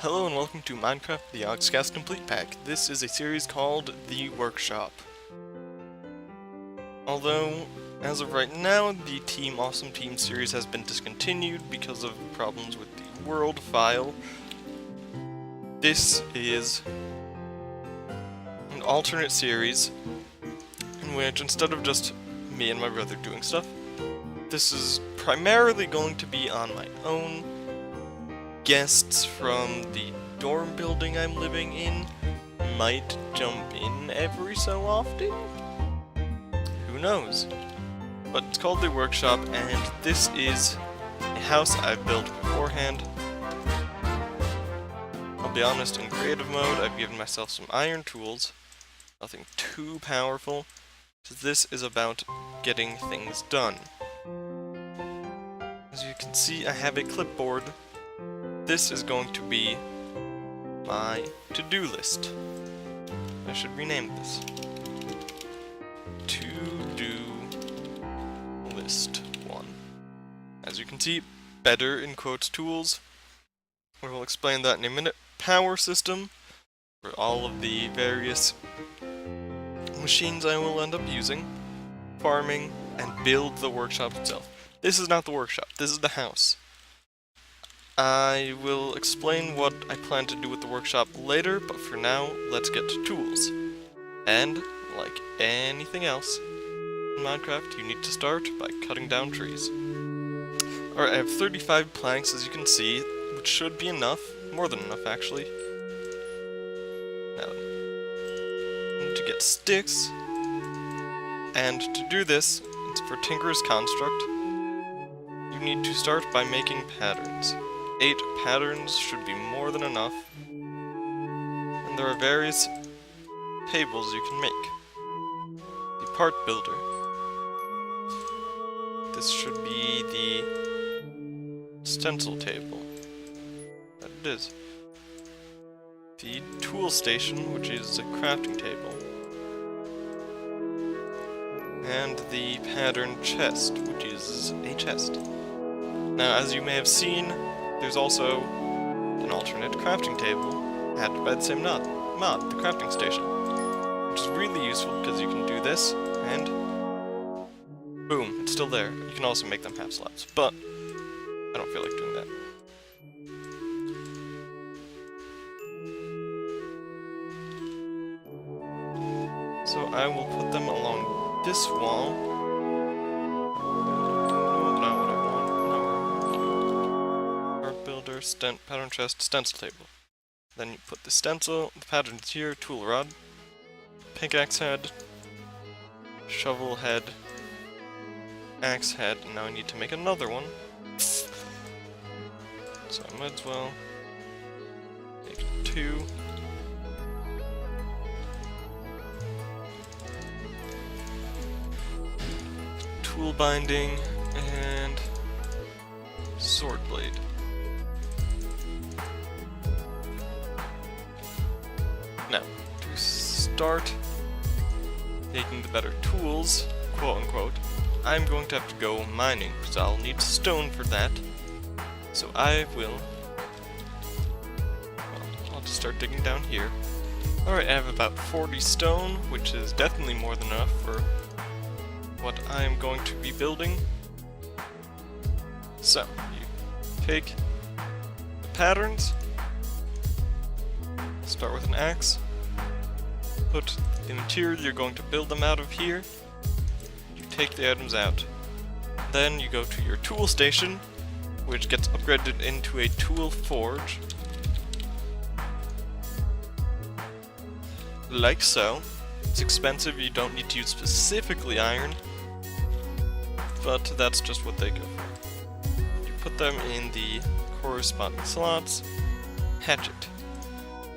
Hello and welcome to Minecraft the Oxcast Complete Pack. This is a series called The Workshop. Although, as of right now, the Team Awesome Team series has been discontinued because of problems with the world file. This is an alternate series in which, instead of just me and my brother doing stuff, this is primarily going to be on my own. Guests from the dorm building I'm living in might jump in every so often. Who knows? But it's called The Workshop, and this is a house I've built beforehand. I'll be honest, in creative mode, I've given myself some iron tools. Nothing too powerful, so this is about getting things done. As you can see, I have a clipboard. This is going to be my to-do list. I should rename this. To-do list 1. As you can see, better in quotes tools. We will explain that in a minute. Power system for all of the various machines I will end up using. Farming, and build the workshop itself. This is not the workshop, this is the house. I will explain what I plan to do with the workshop later, but for now, let's get to tools. And, like anything else in Minecraft, you need to start by cutting down trees. Alright, I have 35 planks, as you can see, which should be enough. More than enough, actually. Now, I need to get sticks. And to do this, it's for Tinker's Construct. You need to start by making patterns. 8 patterns should be more than enough, and there are various tables you can make. The part builder. This should be the stencil table. That it is. The tool station, which is a crafting table. And the pattern chest, which is a chest. Now, as you may have seen, there's also an alternate crafting table added by the same mod, the crafting station, which is really useful because you can do this, and boom, it's still there. You can also make them half slabs, but I don't feel like doing that. So I will put them along this wall. Pattern chest, stencil table. Then you put the stencil, the patterns here, tool rod, pickaxe head, shovel head, axe head, and now I need to make another one. So I might as well make 2. Tool binding, and sword blade. Now, to start making the better tools, quote unquote, I'm going to have to go mining, because I'll need stone for that. So I will, I'll just start digging down here. Alright, I have about 40 stone, which is definitely more than enough for what I'm going to be building. So, you take the patterns, start with an axe, put the material you're going to build them out of here, you take the items out. Then you go to your tool station, which gets upgraded into a tool forge. Like so. It's expensive, you don't need to use specifically iron, but that's just what they go for. You put them in the corresponding slots. Hatchet.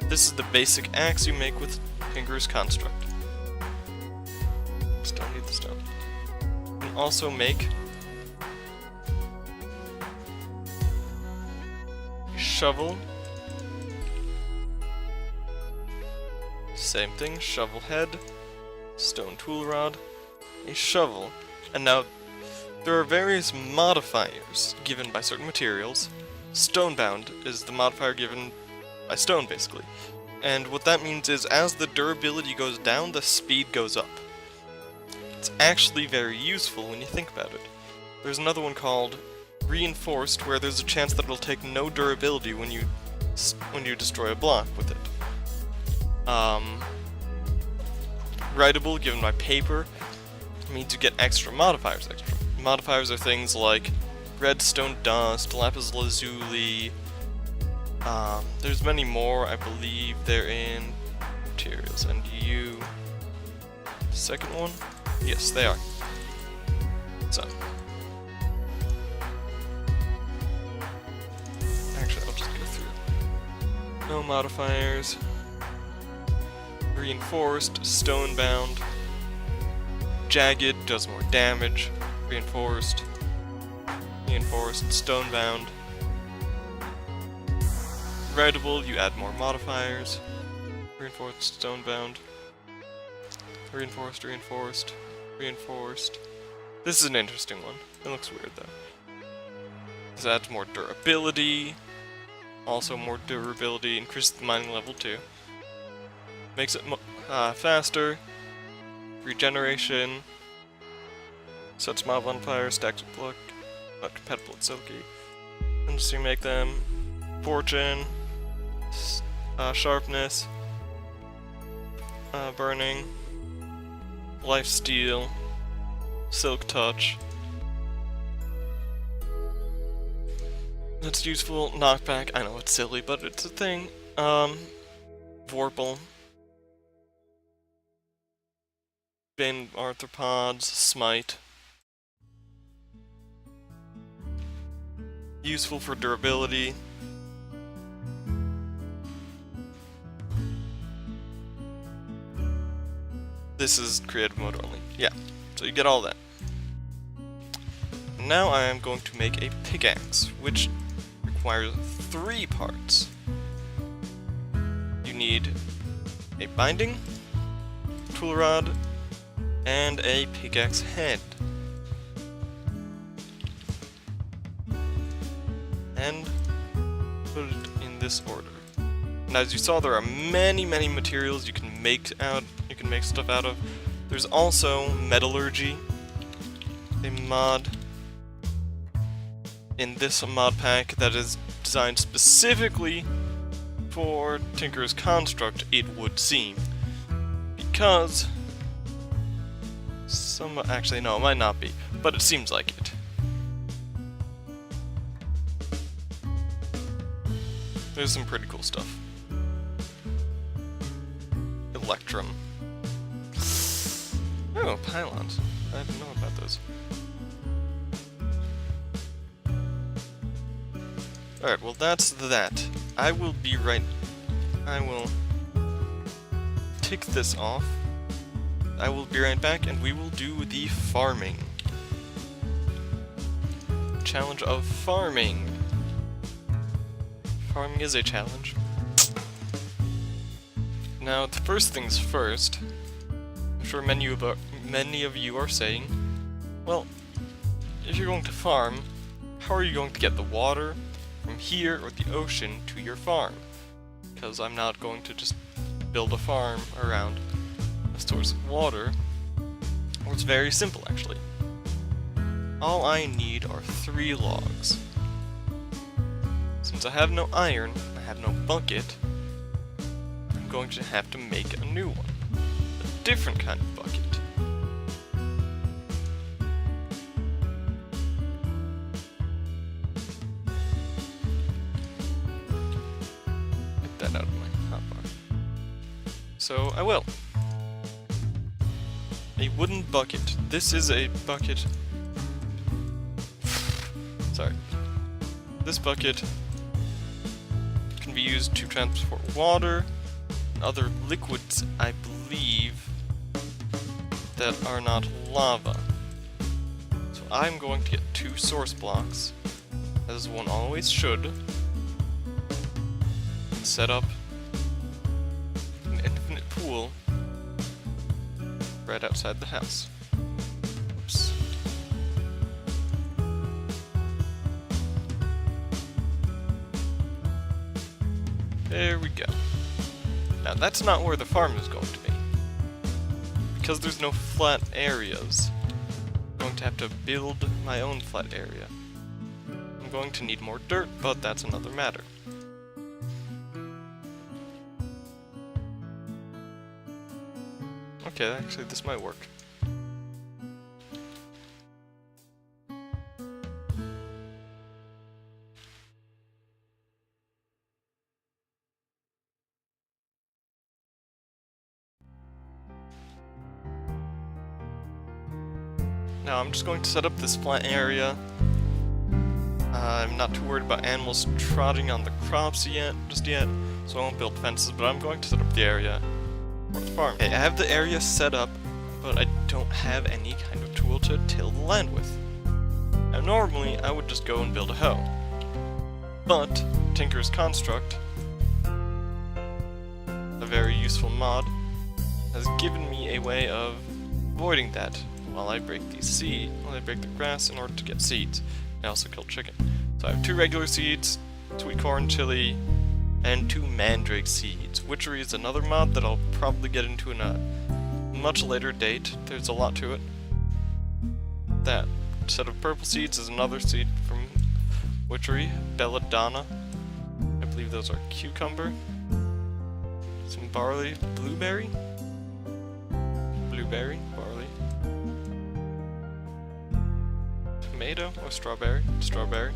This is the basic axe you make with Tinker's Construct. Still need the stone. You can also make a shovel. Same thing, shovel head, stone tool rod, a shovel, and now there are various modifiers given by certain materials. Stonebound is the modifier given by stone, basically. And what that means is, as the durability goes down, the speed goes up. It's actually very useful when you think about it. There's another one called Reinforced, where there's a chance that it'll take no durability when you destroy a block with it. Writable, given by paper, means you get extra modifiers. Extra modifiers are things like redstone dust, lapis lazuli. There's many more. I believe they're in materials. And second one? Yes, they are. So. Actually, I'll just go through. No modifiers. Reinforced, stonebound. Jagged does more damage. Reinforced. Reinforced, stonebound. Writable, you add more modifiers. Reinforced, stonebound. Reinforced, reinforced, reinforced. This is an interesting one. It looks weird though. This adds more durability. Also more durability, increases the mining level too. Makes it faster. Regeneration. Sets mob on fire, stacks with luck. Not compatible with silky. And just to make them fortune. Sharpness. Burning. Lifesteal. Silk touch. That's useful. Knockback. I know it's silly, but it's a thing. Vorpal. Bane arthropods. Smite. Useful for durability. This is creative mode only. Yeah, so you get all that. Now I am going to make a pickaxe, which requires 3 parts. You need a binding, tool rod, and a pickaxe head. And put it in this order. And as you saw, there are many materials you can make stuff out of. There's also metallurgy, a mod in this mod pack that is designed specifically for Tinker's Construct, it would seem. Because actually no, it might not be, but it seems like it. There's some pretty cool stuff. Electrum. Oh, pylons. I didn't know about those. Alright, well that's that. I will tick this off. I will be right back and we will do the farming. Challenge of farming. Farming is a challenge. Now, the first things first, I'm sure many of you are saying, well, if you're going to farm, how are you going to get the water from here or the ocean to your farm? Because I'm not going to just build a farm around a source of water. Well, it's very simple, actually. All I need are 3 logs. Since I have no iron, I have no bucket, I'm going to have to make a new one. A different kind of bucket. Get that out of my hotbar. So I will. A wooden bucket. This is a bucket. Sorry. This bucket can be used to transport water and other liquids, I believe, that are not lava. So I'm going to get 2 source blocks, as one always should, and set up an infinite pool right outside the house. Oops. There we go. Now that's not where the farm is going to be. Because there's no flat areas, I'm going to have to build my own flat area. I'm going to need more dirt, but that's another matter. Okay, actually this might work. Now I'm just going to set up this flat area. I'm not too worried about animals trotting on the crops just yet, so I won't build fences, but I'm going to set up the area for the farm. Okay, I have the area set up, but I don't have any kind of tool to till the land with. Now normally I would just go and build a hoe, but Tinker's Construct, a very useful mod, has given me a way of avoiding that. While I break the grass in order to get seeds. I also kill chicken. So I have 2 regular seeds, sweet corn, chili, and 2 mandrake seeds. Witchery is another mod that I'll probably get into in a much later date. There's a lot to it. That set of purple seeds is another seed from Witchery. Belladonna. I believe those are cucumber. Some barley. Blueberry? Blueberry. Barley. Tomato or strawberry? Strawberry.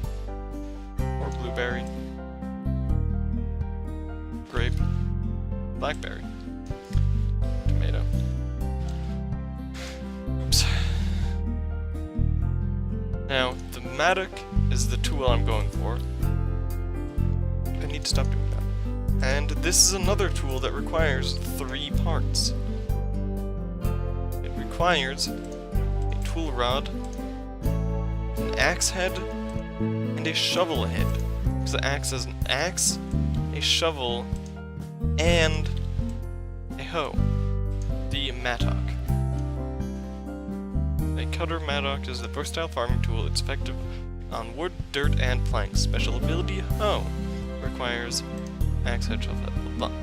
Or blueberry. Grape. Blackberry. Tomato. Oops. Now, the mattock is the tool I'm going for. I need to stop doing that. And this is another tool that requires 3 parts. It requires a tool rod, an axe head, and a shovel head. Because the axe has an axe, a shovel, and a hoe. The mattock. A cutter mattock is a versatile farming tool. It's effective on wood, dirt, and planks. Special ability hoe requires axe head, shovel head, blah blah.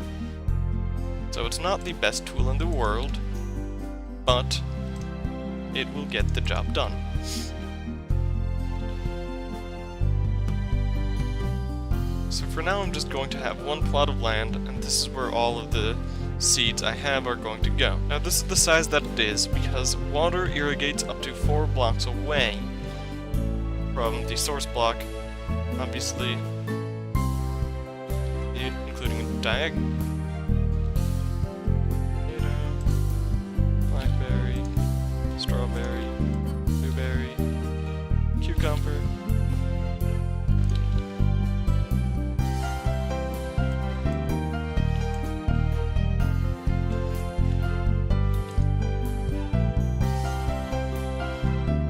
So it's not the best tool in the world, but it will get the job done. So for now I'm just going to have 1 plot of land, and this is where all of the seeds I have are going to go. Now this is the size that it is because water irrigates up to 4 blocks away from the source block, obviously, including a diagonal. Blackberry, strawberry, blueberry, cucumber.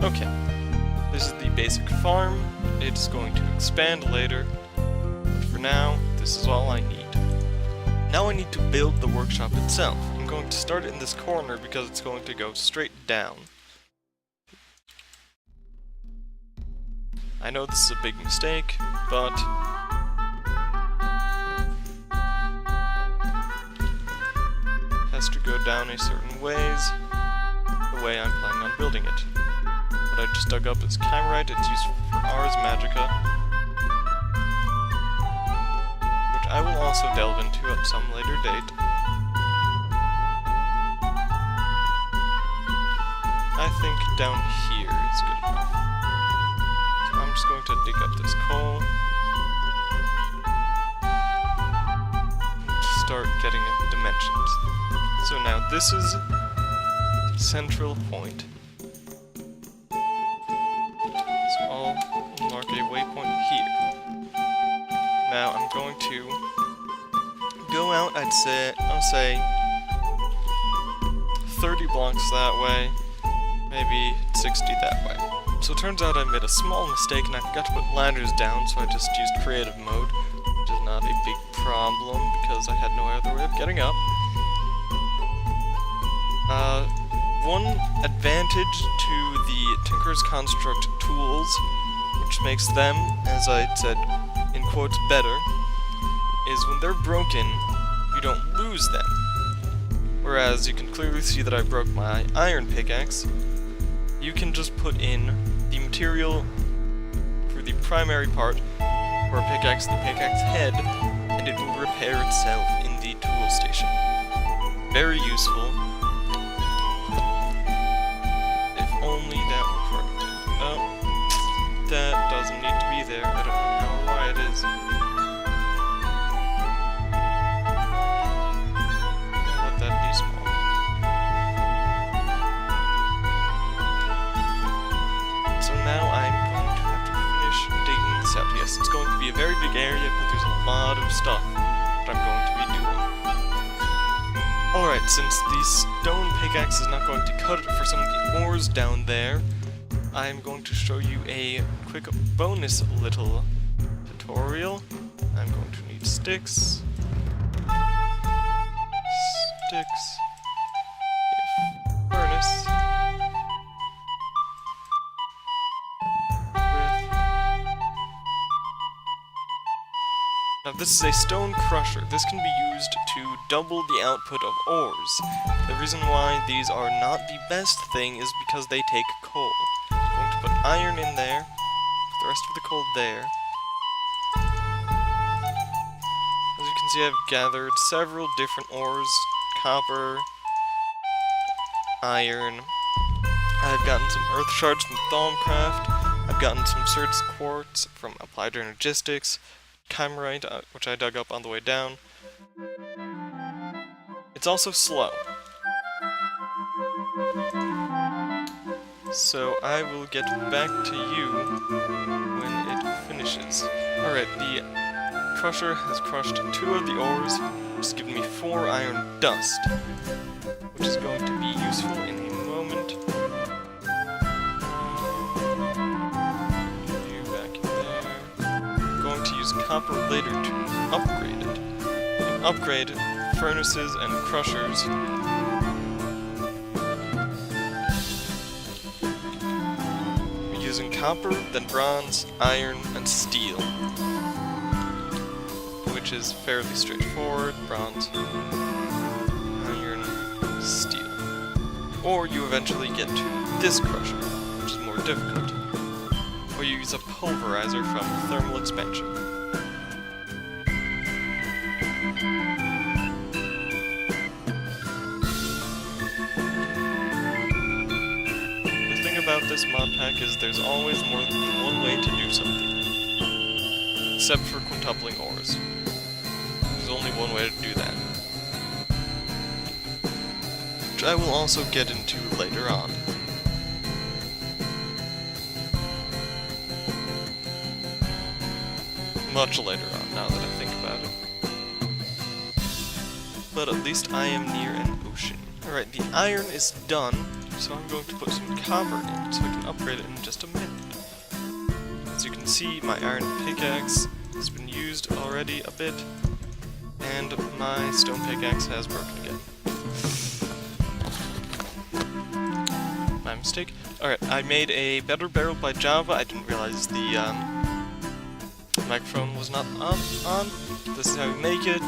Okay, this is the basic farm. It's going to expand later, but for now, this is all I need. Now I need to build the workshop itself. I'm going to start it in this corner because it's going to go straight down. I know this is a big mistake, but it has to go down a certain ways, the way I'm planning on building it. What I just dug up is Camerite. It's used for Ars Magica, which I will also delve into at some later date. I think down here is good enough. So I'm just going to dig up this coal and start getting dimensions. So now this is the central point. I'll mark a waypoint here. Now I'm going to go out, I'll say 30 blocks that way, maybe 60 that way. So it turns out I made a small mistake and I forgot to put ladders down, so I just used creative mode, which is not a big problem because I had no other way of getting up. One advantage to the Tinker's Construct tools, which makes them, as I said in quotes, better, is when they're broken, you don't lose them. Whereas you can clearly see that I broke my iron pickaxe. You can just put in the material for the primary part, or pickaxe the pickaxe head, and it will repair itself in the tool station. Very useful. If only that were corrected. Oh, that doesn't need to be there. I don't know how or why it is. I'll let that be small. So now I'm going to have to finish digging this out. Yes, it's going to be a very big area, but there's a lot of stuff that I'm going to be doing. Alright, since the stone pickaxe is not going to cut it for some of the ores down there, I'm going to show you a quick bonus little tutorial. I'm going to need sticks. Furnace. Now this is a stone crusher. This can be used to double the output of ores. The reason why these are not the best thing is because they take coal. I'm going to put iron in there, put the rest of the coal there. As you can see, I've gathered several different ores, copper, iron. I've gotten some earth shards from Thaumcraft. I've gotten some Certs quartz from Applied Energistics. Chimerite, which I dug up on the way down. It's also slow. So I will get back to you when it finishes. Alright, the crusher has crushed 2 of the ores, which has given me 4 iron dust, which is going to be useful in a moment. Copper later to upgrade it. You can upgrade furnaces and crushers. We're using copper, then bronze, iron, and steel, which is fairly straightforward. Bronze, iron, steel. Or you eventually get to this crusher, which is more difficult. Or you use a pulverizer from thermal expansion. About this mod pack is there's always more than one way to do something. Except for quintupling ores. There's only one way to do that. Which I will also get into later on. Much later on, now that I think about it. But at least I am near an ocean. Alright, the iron is done. So I'm going to put some copper in, so I can upgrade it in just a minute. As you can see, my iron pickaxe has been used already a bit, and my stone pickaxe has broken again. My mistake. Alright, I made a better barrel by Java. I didn't realize the microphone was not on. This is how you make it.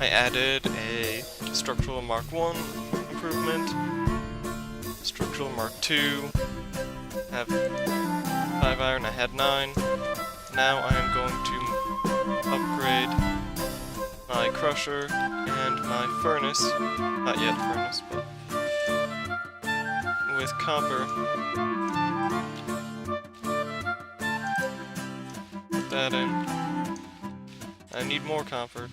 I added a structural Mark 1 improvement. Structural Mark 2, have 5 iron, I had 9. Now I am going to upgrade my crusher and my furnace, not yet furnace, but with copper. Put that in. I need more copper.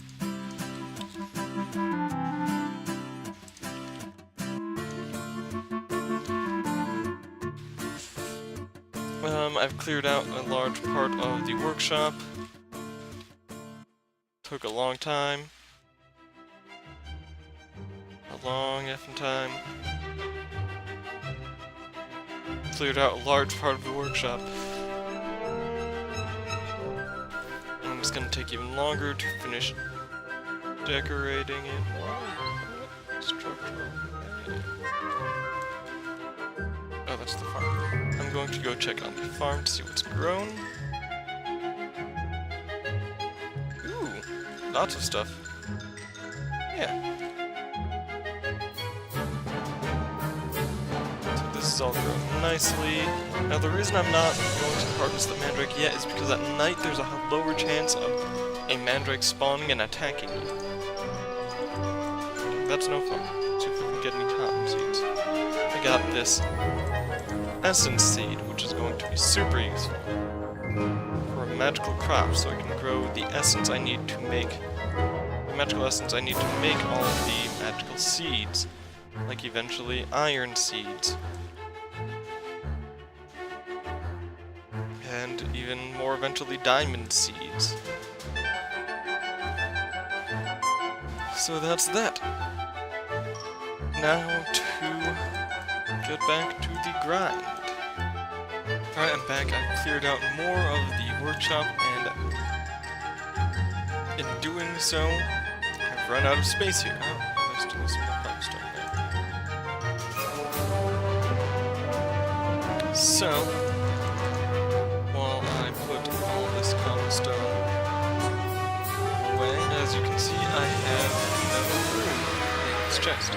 I've cleared out a large part of the workshop. Took a long time. A long effing time. Cleared out a large part of the workshop. And it's gonna take even longer to finish decorating it. Structural. Oh, that's the farm. I'm going to go check on the farm to see what's grown. Ooh, lots of stuff. Yeah. So this is all grown nicely. Now the reason I'm not going to harvest the mandrake yet is because at night there's a lower chance of a mandrake spawning and attacking you. That's no fun. Let's see if we can get any cotton seeds. I got this essence seed, which is going to be super useful for a magical crop, so I can grow the essence I need to make all of the magical seeds, like eventually iron seeds, and even more eventually diamond seeds. So that's that. Now to get back to the grind. Alright, I'm back. I've cleared out more of the workshop, and in doing so, I've run out of space here. Oh, there's still some more cobblestone there. So, while I put all this cobblestone away, as you can see, I have no room in this chest.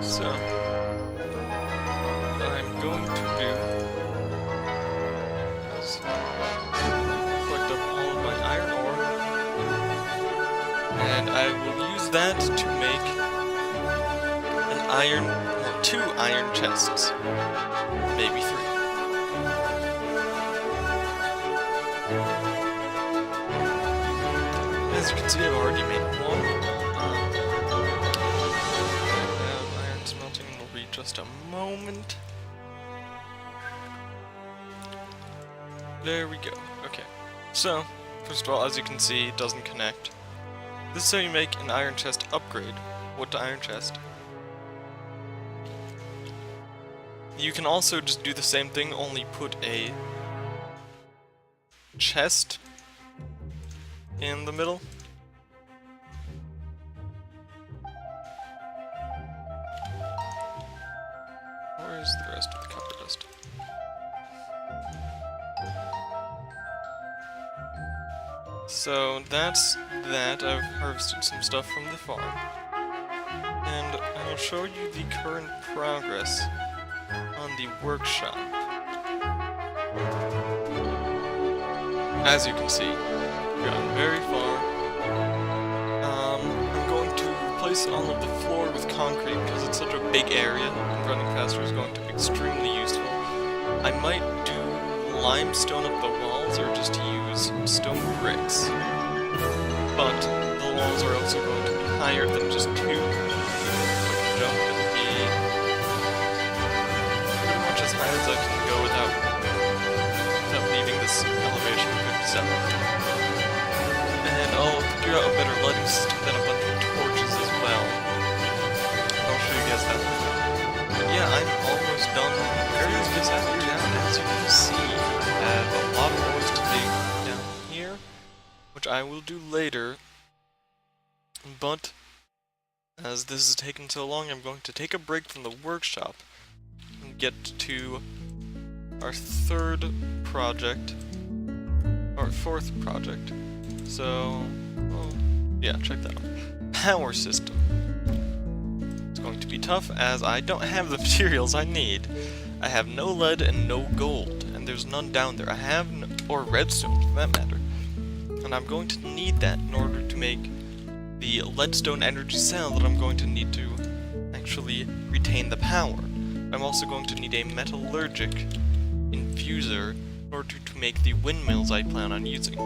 So, what I'm going to do is collect up all of my iron ore, and I will use that to make two iron chests, maybe 3. As you can see, I've already made 1. Iron smelting will be just a moment. There we go. Okay. So, first of all, as you can see, it doesn't connect. This is how you make an iron chest upgrade. Wood to iron chest. You can also just do the same thing, only put a chest in the middle. Where's the rest of the copper dust? So that's that. I've harvested some stuff from the farm. And I'll show you the current progress on the workshop. As you can see, we've gotten very far. I'm going to replace all of the floor with concrete because it's such a big area, and running faster is going to be extremely useful. I might do limestone up the walls or just use stone bricks. But the walls are also going to be higher than just 2. I can jump and be pretty much as high as I can go without leaving this elevation of 57. And I'll figure out a better lighting system than a bunch of torches as well. I'll show you guys that later. But yeah, I'm almost done. Area's just out here down, as you can see. I have a lot of ores to dig down here, which I will do later. But as this has taken so long, I'm going to take a break from the workshop and get to our 3rd project, or 4th project. So, well, yeah, check that out. Power system. It's going to be tough as I don't have the materials I need. I have no lead and no gold, and there's none down there. I have or redstone for that matter. And I'm going to need that in order to make the leadstone energy cell that I'm going to need to actually retain the power. I'm also going to need a metallurgic infuser in order to make the windmills I plan on using.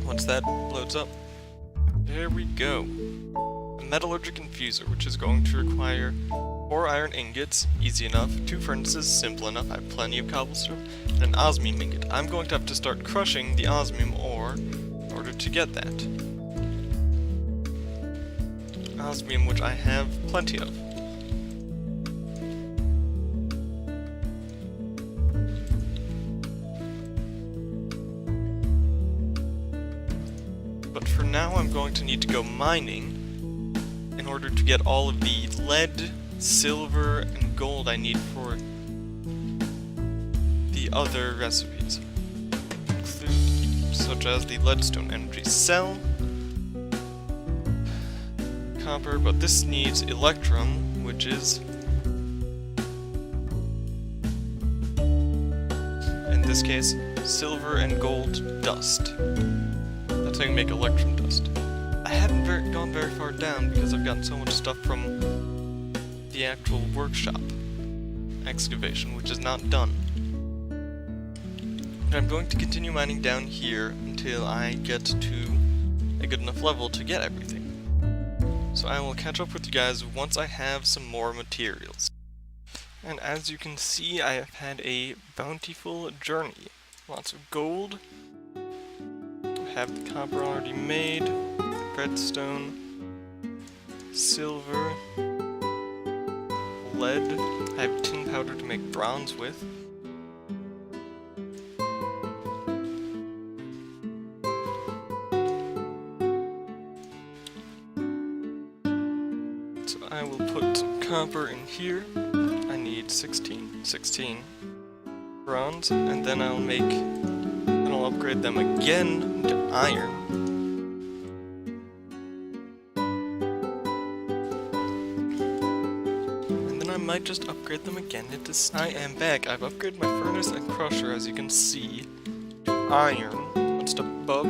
Once that loads up, there we go. A metallurgic infuser, which is going to require 4 iron ingots, easy enough, 2 furnaces, simple enough, I have plenty of cobblestone, and an osmium ingot. I'm going to have to start crushing the osmium ore in order to get that. Osmium, which I have plenty of. But for now, I'm going to need to go mining in order to get all of the lead, silver, and gold I need for the other recipes. Include such as the leadstone energy cell, copper, but this needs electrum, which is, in this case, silver and gold dust. That's how you make electrum dust. I haven't gone very far down because I've gotten so much stuff from the actual workshop excavation, which is not done. And I'm going to continue mining down here until I get to a good enough level to get everything. So I will catch up with you guys once I have some more materials. And as you can see, I have had a bountiful journey. Lots of gold. I have the copper already made, redstone, silver, lead. I have tin powder to make bronze with. So I will put some copper in here. I need 16 bronze, and then I'll upgrade them again to iron. I might just upgrade them again into I am back. I've upgraded my furnace and crusher, as you can see, to iron, one step above,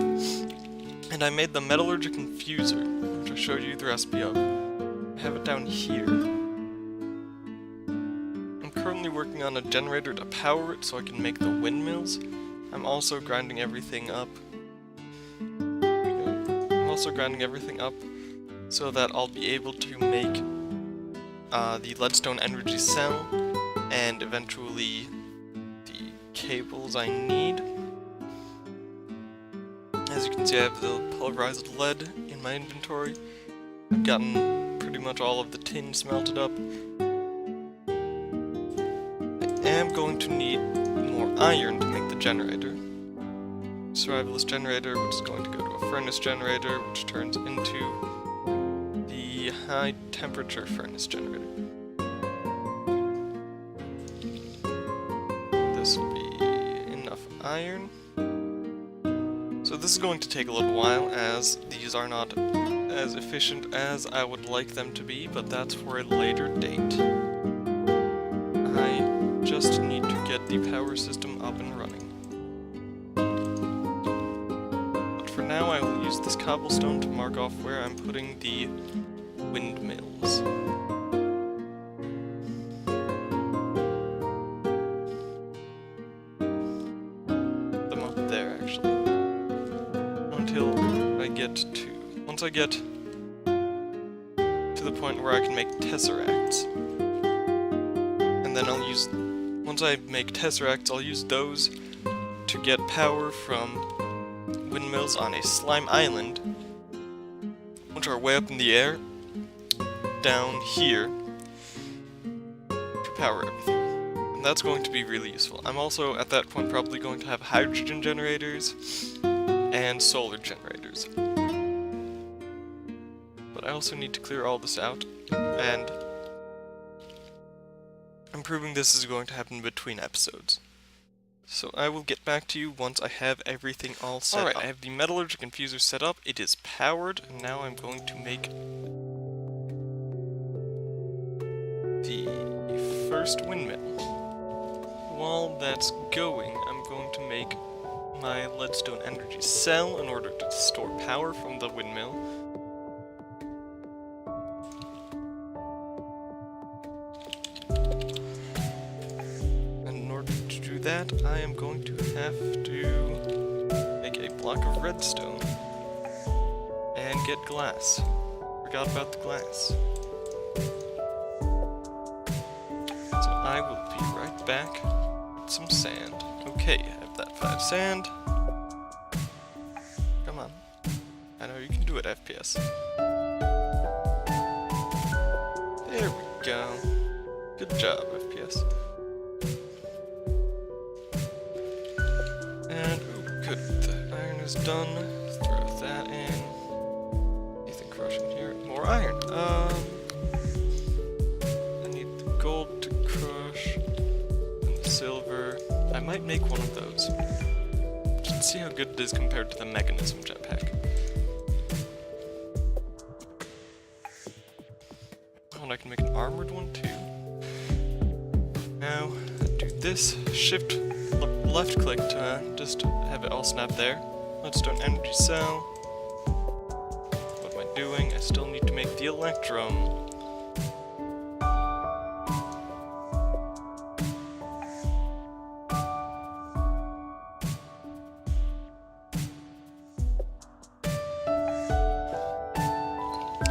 and I made the metallurgic infuser, which I showed you the recipe of. I have it down here. I'm currently working on a generator to power it so I can make the windmills. I'm also grinding everything up. So that I'll be able to make the leadstone energy cell, and eventually the cables I need. As you can see, I have the pulverized lead in my inventory. I've gotten pretty much all of the tin smelted up. I am going to need more iron to make the generator. Survivalist generator, which is going to go to a furnace generator, which turns into the high temperature furnace generator. This will be enough iron. So this is going to take a little while, as these are not as efficient as I would like them to be, but that's for a later date. I just need to get the power system up and running. But for now, I will use this cobblestone to mark off where I'm putting the windmills. Them up there, actually. Until I get to... Once I get to the point where I can make tesseracts. And then I'll use... Once I make tesseracts, I'll use those to get power from windmills on a slime island, which are way up in the air, down here, to power everything. And that's going to be really useful. I'm also, at that point, probably going to have hydrogen generators and solar generators. But I also need to clear all this out, and I'm proving this is going to happen between episodes. So I will get back to you once I have everything all set up. Alright, I have the metallurgic infuser set up, it is powered, and now I'm going to make the first windmill. While that's going, I'm going to make my leadstone energy cell in order to store power from the windmill. That I am going to have to make a block of redstone and get glass. Forgot about the glass. So I will be right back with some sand. Okay, I have that 5 sand. Come on. I know you can do it, FPS. There we go. Good job, FPS. Done. Throw that in. Anything crushing here? More iron. I need the gold to crush and the silver. I might make one of those. Just and see how good it is compared to the mechanism jetpack. Oh, and I can make an armored one too. Now, do this, shift left click to just have it all snap there. Let's do an energy cell. What am I doing? I still need to make the electrum.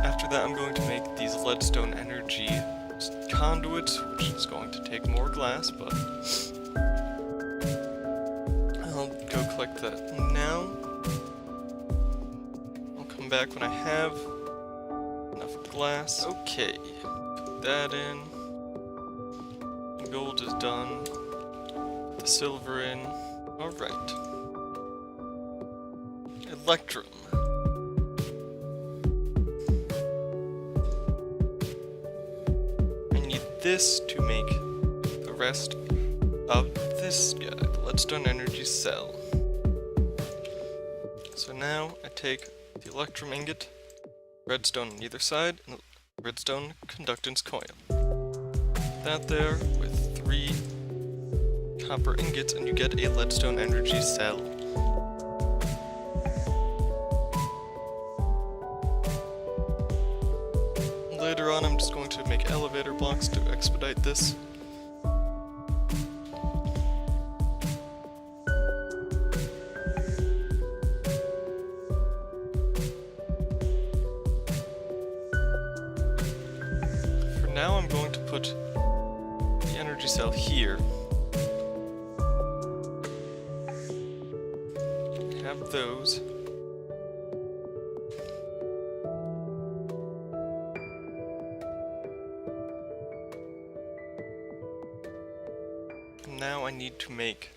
After that, I'm going to make these leadstone energy conduits, which is going to take more glass, but I'll go collect that now. I'll come back when I have enough glass. Okay, put that in. Gold is done. Put the silver in. Alright. Electrum. This to make the rest of this guy, the leadstone energy cell. So now I take the electrum ingot, redstone on either side, and a redstone conductance coil. Put that there with 3 copper ingots and you get a leadstone energy cell. Later on, I'm just going to make elevator blocks to expedite this. For now, I'm going to put the energy cell here. Have those. Now I need to make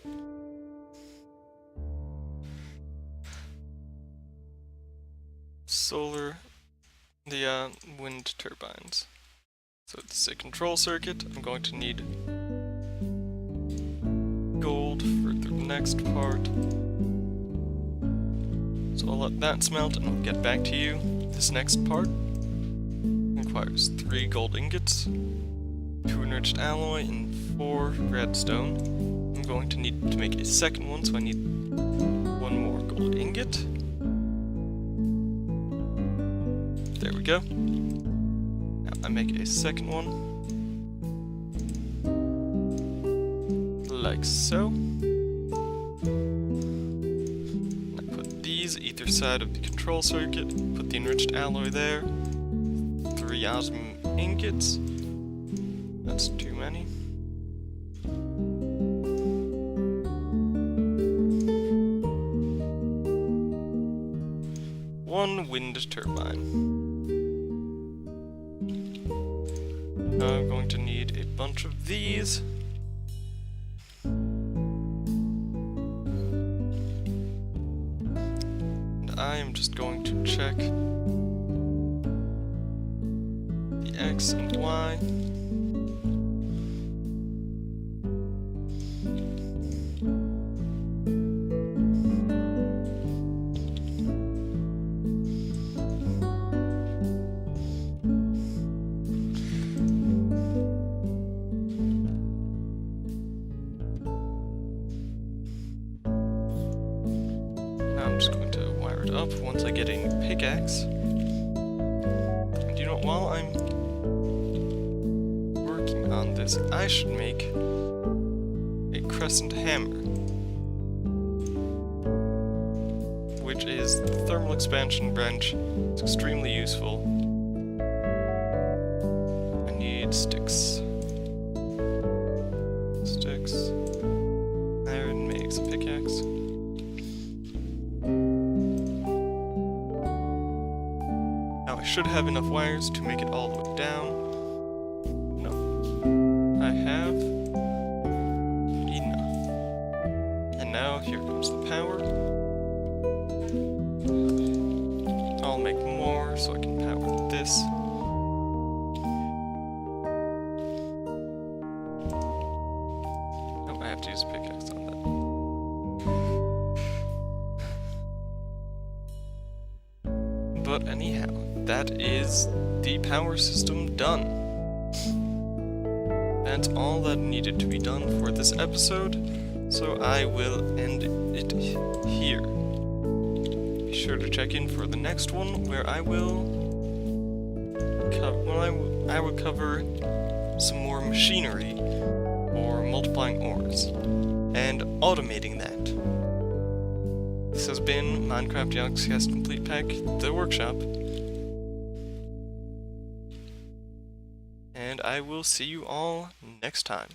the wind turbines. So it's a control circuit. I'm going to need gold for the next part. So I'll let that smelt and I'll get back to you. This next part requires 3 gold ingots, 2 enriched alloy, and 4 redstone. I'm going to need to make a second one, so I need 1 more gold ingot. There we go. Now I make a second one. Like so. And I put these either side of the control circuit, put the enriched alloy there, 3 osmium ingots. That's too many. One wind turbine. Now I'm going to need a bunch of these. And I am just going to check the X and Y. I'm just going to wire it up once I get a new pickaxe. And you know, while I'm working on this, I should make a crescent hammer, which is the thermal expansion wrench. It's extremely useful. I need sticks. Iron makes a pickaxe. Now I should have enough wires to make it all the way down. No. I have enough. And now here comes the power. I'll make more so I can power this. Oh, I have to use a pickaxe on that. But anyhow, that is the power system done. That's all that needed to be done for this episode, so I will end it here. Be sure to check in for the next one, where I will cover some more machinery for multiplying ores and automating that. This has been Minecraft Galaxy Cast Complete Pack, the workshop, and I will see you all next time.